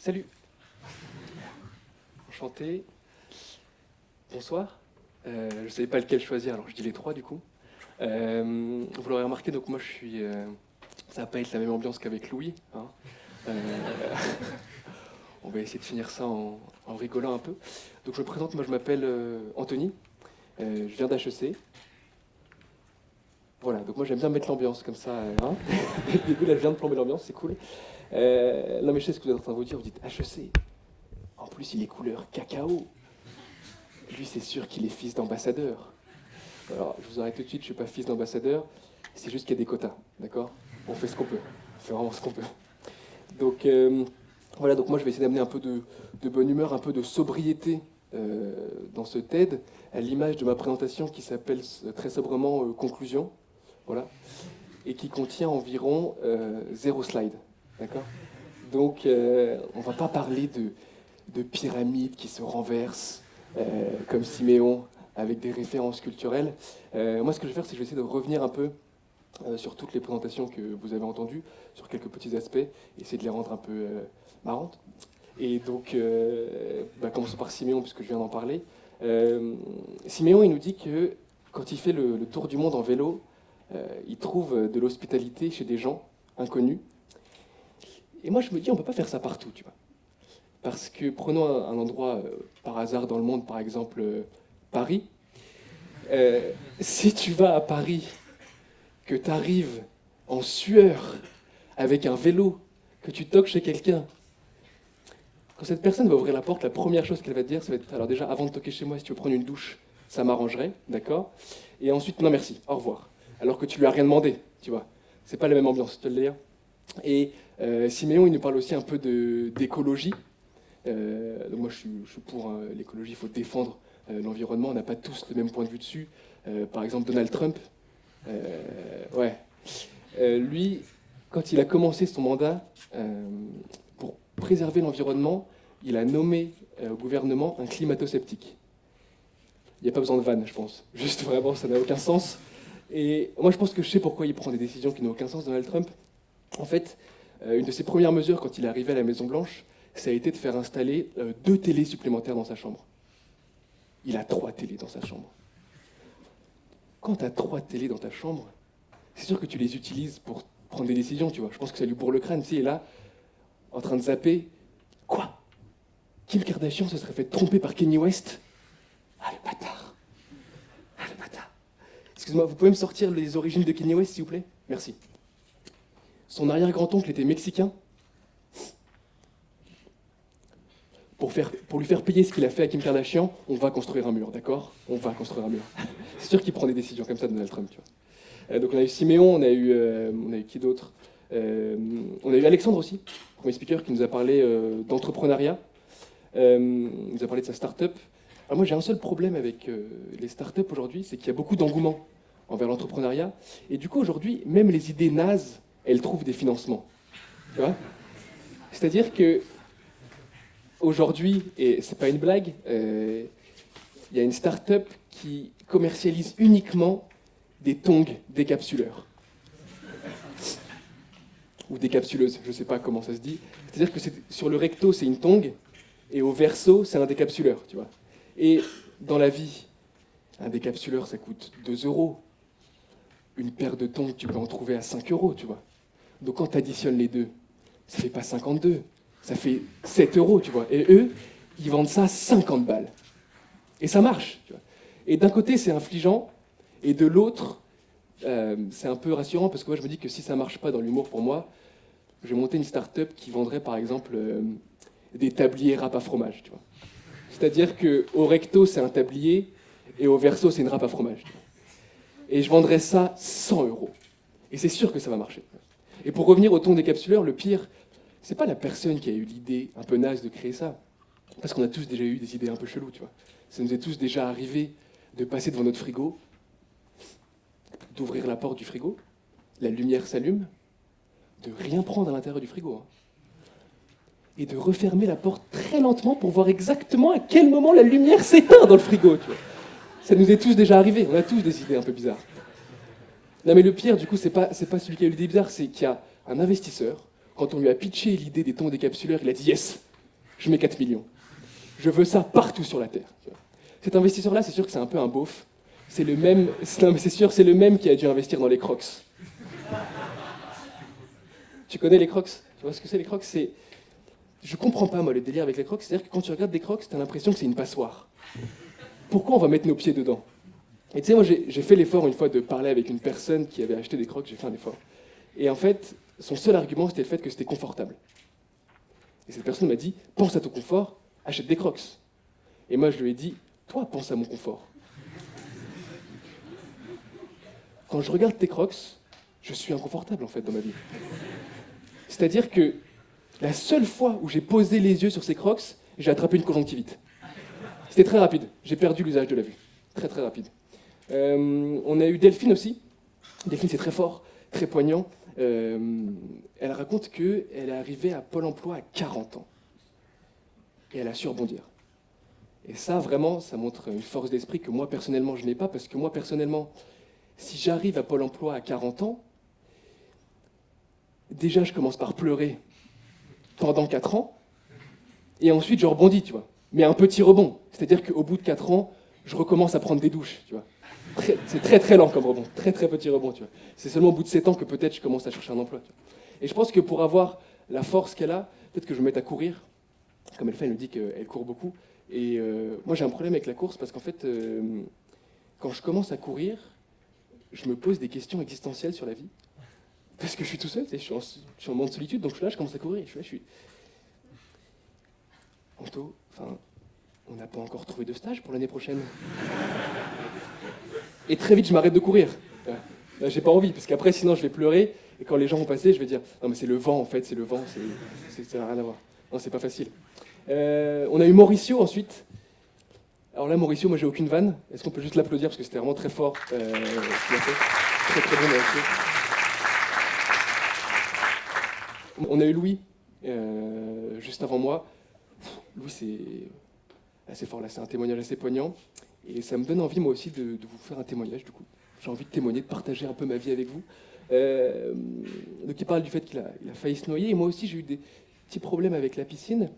Salut. Enchanté. Bonsoir. Je ne savais pas lequel choisir, alors je dis les trois du coup. Vous l'aurez remarqué, donc moi je suis... ça va pas être la même ambiance qu'avec Louis. Hein. Euh, on va essayer de finir ça en rigolant un peu. Donc je me présente, moi je m'appelle Anthony. Je viens d'HEC. Voilà, donc moi j'aime bien mettre l'ambiance comme ça. Hein. Dès le début, là je viens de plomber l'ambiance, c'est cool. Non mais je sais ce que vous êtes en train de vous dire, vous dites HEC. En plus il est couleur cacao. Lui c'est sûr qu'il est fils d'ambassadeur. Alors je vous arrête tout de suite, je suis pas fils d'ambassadeur, c'est juste qu'il y a des quotas, d'accord? On fait ce qu'on peut, on fait vraiment ce qu'on peut. Donc voilà, donc moi je vais essayer d'amener un peu de bonne humeur, un peu de sobriété dans ce TED, à l'image de ma présentation qui s'appelle très sobrement Conclusion, voilà, et qui contient environ 0 slide, d'accord? Donc on va pas parler de pyramides qui se renversent comme Siméon avec des références culturelles. Moi ce que je vais faire c'est que je vais essayer de revenir un peu sur toutes les présentations que vous avez entendues, sur quelques petits aspects, essayer de les rendre un peu marrantes. Et donc, commençons par Siméon, puisque je viens d'en parler. Siméon, il nous dit que quand il fait le tour du monde en vélo, il trouve de l'hospitalité chez des gens inconnus. Et moi, je me dis, on ne peut pas faire ça partout, tu vois. Parce que prenons un endroit par hasard dans le monde, par exemple Paris. Si tu vas à Paris, que tu arrives en sueur avec un vélo, que tu toques chez quelqu'un, quand cette personne va ouvrir la porte, la première chose qu'elle va te dire, ça va être, alors déjà, avant de toquer chez moi, si tu veux prendre une douche, ça m'arrangerait, d'accord? Et ensuite, non merci, au revoir. Alors que tu lui as rien demandé, tu vois. C'est pas la même ambiance, je te le dis. Et Siméon, il nous parle aussi un peu d'écologie. Donc moi, je suis pour l'écologie, il faut défendre l'environnement, on n'a pas tous le même point de vue dessus. Par exemple, Donald Trump, lui, quand il a commencé son mandat, pour préserver l'environnement, il a nommé au gouvernement un climato-sceptique. Il n'y a pas besoin de vanne, je pense. Juste vraiment, ça n'a aucun sens. Et moi, je pense que je sais pourquoi il prend des décisions qui n'ont aucun sens, Donald Trump. En fait, une de ses premières mesures quand il est arrivé à la Maison-Blanche, ça a été de faire installer 2 télés supplémentaires dans sa chambre. Il a 3 télés dans sa chambre. Quand tu as 3 télés dans ta chambre, c'est sûr que tu les utilises pour prendre des décisions, tu vois. Je pense que ça lui bourre le crâne, tu sais, il est là, en train de zapper. Quoi? Kim Kardashian se serait fait tromper par Kanye West? Ah, le bâtard! Ah, le bâtard! Excuse-moi, vous pouvez me sortir les origines de Kanye West, s'il vous plaît? Merci. Son arrière-grand-oncle était mexicain. Pour lui faire payer ce qu'il a fait à Kim Kardashian, on va construire un mur, d'accord? On va construire un mur. C'est sûr qu'il prend des décisions comme ça, Donald Trump, tu vois. Donc on a eu Siméon, on a eu qui d'autre? On a eu Alexandre aussi, premier speaker, qui nous a parlé d'entrepreneuriat. Il nous a parlé de sa start-up. Alors moi j'ai un seul problème avec les start-up aujourd'hui, c'est qu'il y a beaucoup d'engouement envers l'entrepreneuriat. Et du coup aujourd'hui, même les idées nazes, elles trouvent des financements. Tu vois? C'est-à-dire que aujourd'hui, et c'est pas une blague, il y a une start-up qui commercialise uniquement des tongs décapsuleurs. Ou décapsuleuse, je sais pas comment ça se dit. C'est-à-dire que sur le recto, c'est une tongue, et au verso, c'est un décapsuleur, tu vois. Et dans la vie, un décapsuleur, ça coûte 2 €. Une paire de tongs, tu peux en trouver à 5 €, tu vois. Donc quand tu additionnes les deux, ça fait pas 52, ça fait 7 €, tu vois. Et eux, ils vendent ça 50 balles. Et ça marche, tu vois. Et d'un côté, c'est infligeant, et de l'autre, c'est un peu rassurant, parce que moi, je me dis que si ça marche pas dans l'humour pour moi, je vais monter une start-up qui vendrait, par exemple, des tabliers râpes à fromage, tu vois. C'est-à-dire qu'au recto, c'est un tablier, et au verso, c'est une râpe à fromage. Tu vois. Et je vendrais ça 100 €. Et c'est sûr que ça va marcher. Et pour revenir au ton décapsuleur, le pire, c'est pas la personne qui a eu l'idée un peu naze de créer ça. Parce qu'on a tous déjà eu des idées un peu cheloues, tu vois. Ça nous est tous déjà arrivé de passer devant notre frigo, d'ouvrir la porte du frigo, la lumière s'allume, de rien prendre à l'intérieur du frigo. Hein. Et de refermer la porte très lentement pour voir exactement à quel moment la lumière s'éteint dans le frigo, tu vois. Ça nous est tous déjà arrivé, on a tous des idées un peu bizarres. Non mais le pire, du coup, c'est pas celui qui a eu l'idée bizarre, c'est qu'il y a un investisseur, quand on lui a pitché l'idée des tongs décapsuleurs, il a dit « Yes, je mets 4 millions. Je veux ça partout sur la Terre. Tu vois. Cet investisseur-là, c'est sûr que c'est un peu un beauf. C'est le même, non, mais c'est sûr, c'est le même qui a dû investir dans les Crocs. Tu connais les Crocs? Tu vois ce que c'est les Crocs? Je comprends pas, moi, le délire avec les Crocs. C'est-à-dire que quand tu regardes des Crocs, tu as l'impression que c'est une passoire. Pourquoi on va mettre nos pieds dedans? Et tu sais, moi, j'ai fait l'effort une fois de parler avec une personne qui avait acheté des Crocs. J'ai fait un effort. Et en fait, son seul argument, c'était le fait que c'était confortable. Et cette personne m'a dit, pense à ton confort, achète des Crocs. Et moi, je lui ai dit, toi, pense à mon confort. Quand je regarde tes Crocs, je suis inconfortable, en fait, dans ma vie. C'est-à-dire que la seule fois où j'ai posé les yeux sur ces Crocs, j'ai attrapé une conjonctivite. C'était très rapide. J'ai perdu l'usage de la vue. Très, très rapide. On a eu Delphine aussi. Delphine, c'est très fort, très poignant. Elle raconte qu'elle est arrivée à Pôle emploi à 40 ans. Et elle a su rebondir. Et ça, vraiment, ça montre une force d'esprit que moi, personnellement, je n'ai pas. Parce que moi, personnellement, si j'arrive à Pôle emploi à 40 ans, déjà, je commence par pleurer pendant 4 ans. Et ensuite, je rebondis, tu vois. Mais un petit rebond. C'est-à-dire qu'au bout de 4 ans, je recommence à prendre des douches, tu vois. C'est très très lent comme rebond, très très petit rebond, tu vois. C'est seulement au bout de 7 ans que peut-être je commence à chercher un emploi. Tu vois. Et je pense que pour avoir la force qu'elle a, peut-être que je me mette à courir. Comme elle fait, elle me dit qu'elle court beaucoup. Et moi j'ai un problème avec la course parce qu'en fait, quand je commence à courir, je me pose des questions existentielles sur la vie. Parce que je suis tout seul, je suis en moment de solitude, donc je suis là, je commence à courir. Je suis Anto, enfin, on n'a pas encore trouvé de stage pour l'année prochaine. Et très vite, je m'arrête de courir. Là, j'ai pas envie, parce qu'après, sinon, je vais pleurer. Et quand les gens vont passer, je vais dire non, mais c'est le vent, en fait, c'est le vent, ça n'a rien à voir. Non, c'est pas facile. On a eu Mauricio ensuite. Alors là, Mauricio, moi, j'ai aucune vanne. Est-ce qu'on peut juste l'applaudir, parce que c'était vraiment très fort ce qu'il a fait. Très, très bon, Mauricio. On a eu Louis, juste avant moi. Louis, c'est assez fort, là, c'est un témoignage assez poignant. Et ça me donne envie, moi aussi, de vous faire un témoignage, du coup. J'ai envie de témoigner, de partager un peu ma vie avec vous. Donc il parle du fait qu'il a failli se noyer, et moi aussi j'ai eu des petits problèmes avec la piscine.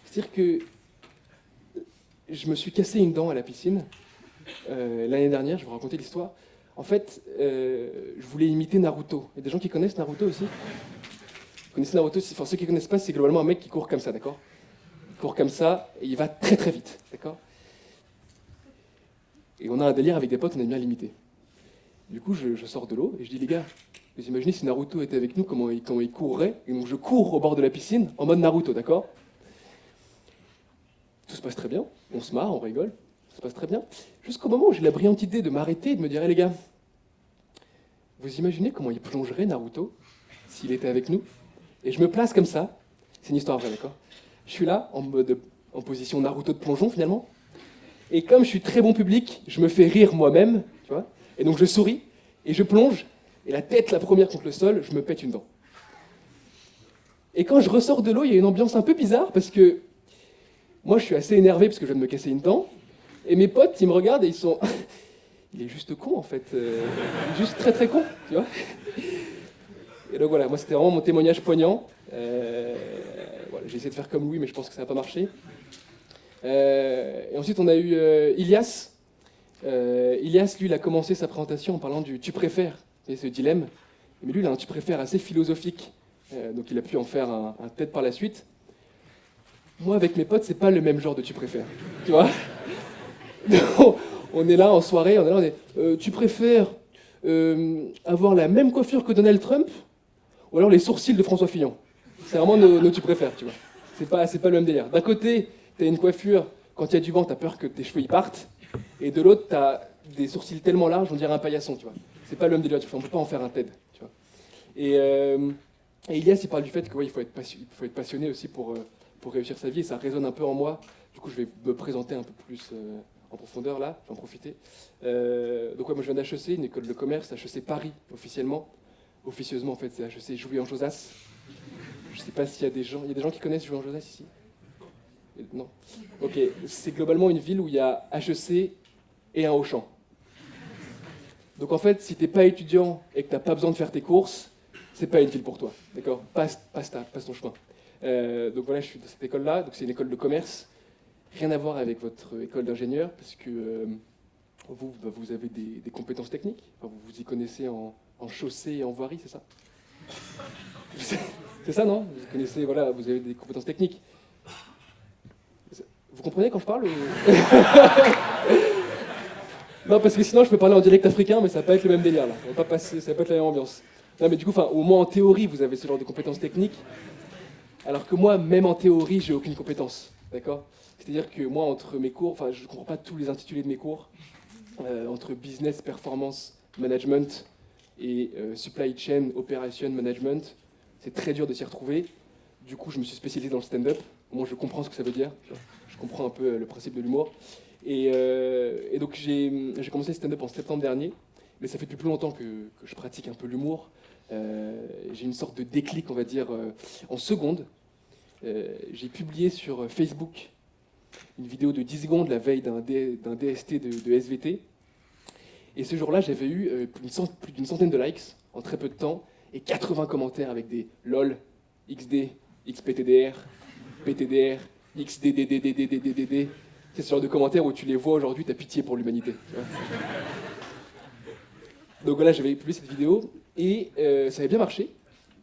C'est-à-dire que je me suis cassé une dent à la piscine l'année dernière, je vais vous raconter l'histoire. En fait, je voulais imiter Naruto. Il y a des gens qui connaissent Naruto aussi? Vous connaissez Naruto? Enfin, ceux qui ne connaissent pas, c'est globalement un mec qui court comme ça, d'accord? Il court comme ça, et il va très très vite, d'accord? Et on a un délire avec des potes, on aime bien l'imiter. Du coup, je sors de l'eau et je dis, les gars, vous imaginez si Naruto était avec nous, comment il courrait? Et donc je cours au bord de la piscine, en mode Naruto, d'accord? Tout se passe très bien, on se marre, on rigole, tout se passe très bien. Jusqu'au moment où j'ai la brillante idée de m'arrêter et de me dire, hey, les gars, vous imaginez comment il plongerait Naruto s'il était avec nous? Et je me place comme ça, c'est une histoire vraie, d'accord? Je suis là, en position Naruto de plongeon, finalement. Et comme je suis très bon public, je me fais rire moi-même, tu vois. Et donc je souris, et je plonge, et la tête, la première contre le sol, je me pète une dent. Et quand je ressors de l'eau, il y a une ambiance un peu bizarre, parce que moi je suis assez énervé parce que je viens de me casser une dent, et mes potes, ils me regardent et ils sont... il est juste con, en fait. Il est juste très très con, tu vois. Et donc voilà, moi c'était vraiment mon témoignage poignant. Voilà, j'ai essayé de faire comme Louis, mais je pense que ça n'a pas marché. Et ensuite, on a eu Ilias. Ilias, lui, il a commencé sa présentation en parlant du tu préfères, et ce dilemme. Mais lui, il a un tu préfères assez philosophique. Donc il a pu en faire un TED par la suite. Moi, avec mes potes, c'est pas le même genre de tu préfères. Tu vois? On est là en soirée, tu préfères avoir la même coiffure que Donald Trump ou alors les sourcils de François Fillon? C'est vraiment nos tu préfères, tu vois. C'est pas le même délire. D'un côté, t'as une coiffure, quand il y a du vent, t'as peur que tes cheveux y partent. Et de l'autre, t'as des sourcils tellement larges, on dirait un paillasson, tu vois. C'est pas le même délire, on peut pas en faire un TED, tu vois. Et Ilias, il parle du fait qu'il faut être passionné aussi pour réussir sa vie, et ça résonne un peu en moi. Du coup, je vais me présenter un peu plus en profondeur là, j'en profiter. Donc ouais, moi je viens d'HEC, une école de commerce, HEC Paris officiellement. Officieusement, en fait, c'est HEC Jouy-en-Josas. Je sais pas s'il y a des gens qui connaissent Jouy-en-Josas ici? Non. Ok, c'est globalement une ville où il y a HEC et un Auchan. Donc en fait, si t'es pas étudiant et que t'as pas besoin de faire tes courses, c'est pas une ville pour toi, d'accord? Passe ton chemin. Donc voilà, je suis dans cette école-là. Donc c'est une école de commerce. Rien à voir avec votre école d'ingénieur, parce que vous, bah, vous avez des compétences techniques. Enfin, vous vous y connaissez en chaussée et en voirie, c'est ça? C'est ça, non? Vous connaissez, voilà, vous avez des compétences techniques. Vous comprenez quand je parle ou... Non, parce que sinon je peux parler en dialecte africain, mais ça va pas être le même délire là. Ça va pas passer, ça va pas être la même ambiance. Non, mais du coup, au moins en théorie, vous avez ce genre de compétences techniques, alors que moi, même en théorie, j'ai aucune compétence. D'accord? C'est-à-dire que moi, entre mes cours, enfin, je ne comprends pas tous les intitulés de mes cours, entre business, performance, management et supply chain, operation, management, c'est très dur de s'y retrouver. Du coup, je me suis spécialisé dans le stand-up. Au moins, je comprends ce que ça veut dire. Je comprends un peu le principe de l'humour. Et donc, j'ai commencé le stand-up en septembre dernier, mais ça fait depuis plus longtemps que je pratique un peu l'humour. J'ai une sorte de déclic, on va dire, en seconde. J'ai publié sur Facebook une vidéo de 10 secondes la veille d'un DST de SVT. Et ce jour-là, j'avais eu plus d'une centaine de likes en très peu de temps et 80 commentaires avec des LOL, XD, XPTDR, PTDR, XDDDDDDDD. C'est ce genre de commentaires où tu les vois aujourd'hui, t'as pitié pour l'humanité. Donc voilà, j'avais publié cette vidéo et ça avait bien marché.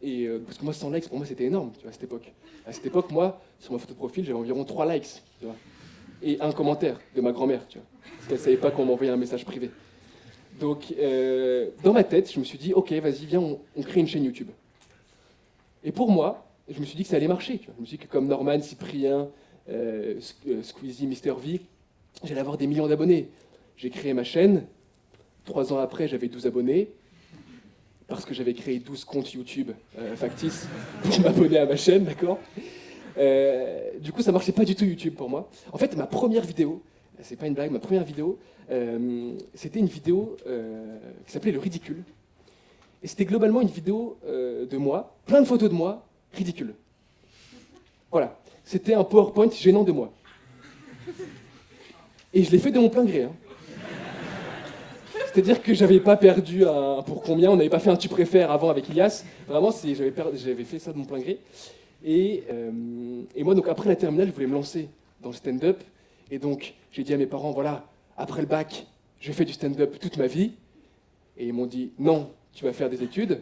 Et, parce que moi, 100 likes, pour moi, c'était énorme à cette époque. À cette époque, moi, sur ma photo de profil, j'avais environ 3 likes. Tu vois, et un commentaire de ma grand-mère, tu vois, parce qu'elle ne savait pas qu'on m'envoyait un message privé. Donc, dans ma tête, je me suis dit, ok, vas-y, viens, on crée une chaîne YouTube. Et pour moi, je me suis dit que ça allait marcher. Tu vois. Je me suis dit que comme Norman, Cyprien, Squeezie, Mister V, j'allais avoir des millions d'abonnés. J'ai créé ma chaîne. 3 ans après, j'avais 12 abonnés. Parce que j'avais créé 12 comptes YouTube factices pour m'abonner à ma chaîne, d'accord? Du coup, ça marchait pas du tout YouTube pour moi. En fait, ma première vidéo, c'est pas une blague, ma première vidéo, c'était une vidéo qui s'appelait Le Ridicule. Et c'était globalement une vidéo de moi, plein de photos de moi, ridicule. Voilà. C'était un PowerPoint gênant de moi. Et je l'ai fait de mon plein gré. Hein. C'est-à-dire que j'avais pas perdu un pour combien, on n'avait pas fait un tu préfères avant avec Ilias. Vraiment, j'avais fait ça de mon plein gré. Et moi, donc après la terminale, je voulais me lancer dans le stand-up. Et donc, j'ai dit à mes parents, voilà, après le bac, je fais du stand-up toute ma vie. Et ils m'ont dit, non, tu vas faire des études.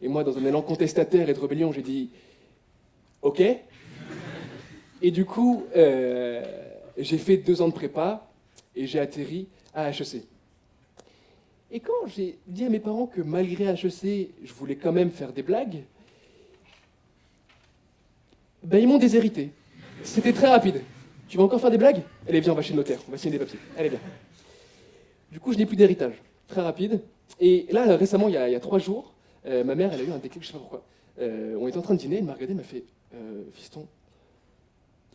Et moi, dans un élan contestataire et de rébellion, j'ai dit, ok. Et du coup, j'ai fait 2 ans de prépa et j'ai atterri à HEC. Et quand j'ai dit à mes parents que malgré HEC, je voulais quand même faire des blagues, ben ils m'ont déshérité. C'était très rapide. Tu vas encore faire des blagues? Allez, viens, on va chez le notaire, on va signer des papiers. Allez, viens. Du coup, je n'ai plus d'héritage. Très rapide. Et là, récemment, il y a 3 jours, ma mère, elle a eu un déclic, je ne sais pas pourquoi. On était en train de dîner, elle m'a regardé, elle m'a fait fiston,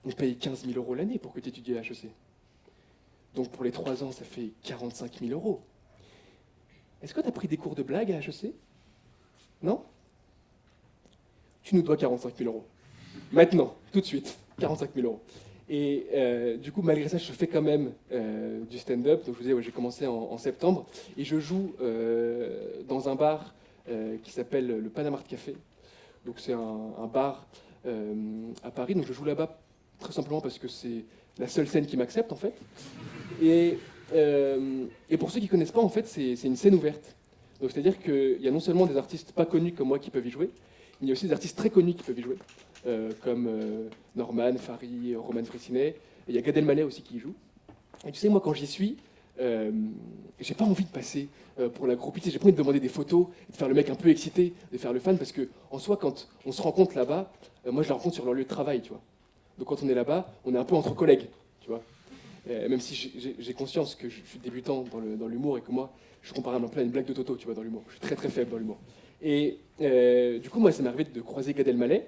on paye 15 000 € l'année pour que tu étudies à HEC. Donc pour les 3 ans, ça fait 45 000 €. Est-ce que tu as pris des cours de blague à HEC? Non? Tu nous dois 45 000 €. Maintenant, tout de suite, 45 000 €. Et du coup, malgré ça, je fais quand même du stand-up. Donc je vous disais, ouais, j'ai commencé en septembre. Et je joue dans un bar qui s'appelle le Panama Café. Donc c'est un bar à Paris. Donc je joue là-bas très simplement parce que c'est la seule scène qui m'accepte en fait. Et pour ceux qui ne connaissent pas, en fait, c'est une scène ouverte. Donc c'est-à-dire qu'il y a non seulement des artistes pas connus comme moi qui peuvent y jouer, mais il y a aussi des artistes très connus qui peuvent y jouer. Comme Norman, Farid, Roman Fressinet. Et il y a Gad Elmaleh aussi qui y joue. Et tu sais, moi, quand j'y suis, j'ai pas envie de passer pour la groupie. J'ai pas envie de demander des photos, de faire le mec un peu excité, de faire le fan, parce que en soi, quand on se rencontre là-bas, moi, je la rencontre sur leur lieu de travail, tu vois. Donc quand on est là-bas, on est un peu entre collègues, tu vois. Même si j'ai conscience que je suis débutant dans l'humour et que moi, je suis comparable un peu à une blague de Toto, tu vois, dans l'humour. Je suis très très faible dans l'humour. Et du coup, moi, ça m'est arrivé de croiser Gad Elmaleh.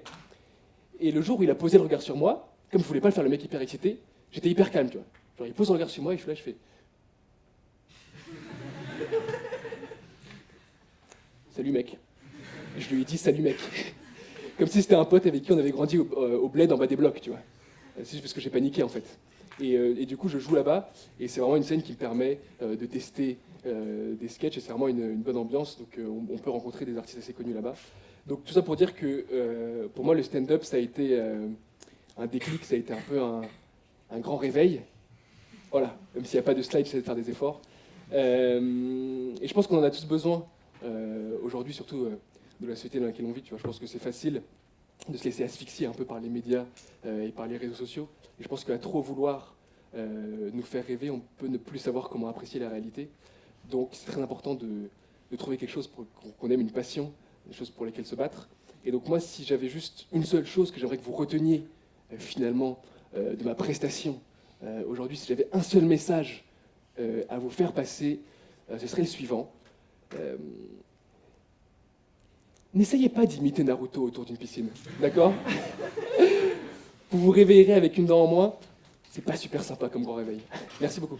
Et le jour où il a posé le regard sur moi, comme je voulais pas le faire le mec hyper excité, j'étais hyper calme, tu vois. Genre, il pose le regard sur moi et je suis là, je fais... Salut mec. Et je lui ai dit salut mec. Comme si c'était un pote avec qui on avait grandi au bled en bas des blocs, tu vois. C'est juste parce que j'ai paniqué en fait. Et du coup, je joue là-bas et c'est vraiment une scène qui me permet de tester des sketchs et c'est vraiment une bonne ambiance. Donc on peut rencontrer des artistes assez connus là-bas. Donc tout ça pour dire que pour moi le stand-up ça a été un déclic, ça a été un peu un grand réveil. Voilà, même s'il n'y a pas de slide, j'essaie de faire des efforts. Et je pense qu'on en a tous besoin aujourd'hui, surtout de la société dans laquelle on vit. Tu vois, je pense que c'est facile de se laisser asphyxier un peu par les médias et par les réseaux sociaux. Et je pense qu'à trop vouloir nous faire rêver, on peut ne plus savoir comment apprécier la réalité. Donc c'est très important de trouver quelque chose qu'on aime, une passion, des choses pour lesquelles se battre. Et donc moi, si j'avais juste une seule chose que j'aimerais que vous reteniez finalement de ma prestation aujourd'hui, si j'avais un seul message à vous faire passer, ce serait le suivant. N'essayez pas d'imiter Naruto autour d'une piscine, d'accord? Vous vous réveillerez avec une dent en moins. C'est pas super sympa comme grand réveil. Merci beaucoup.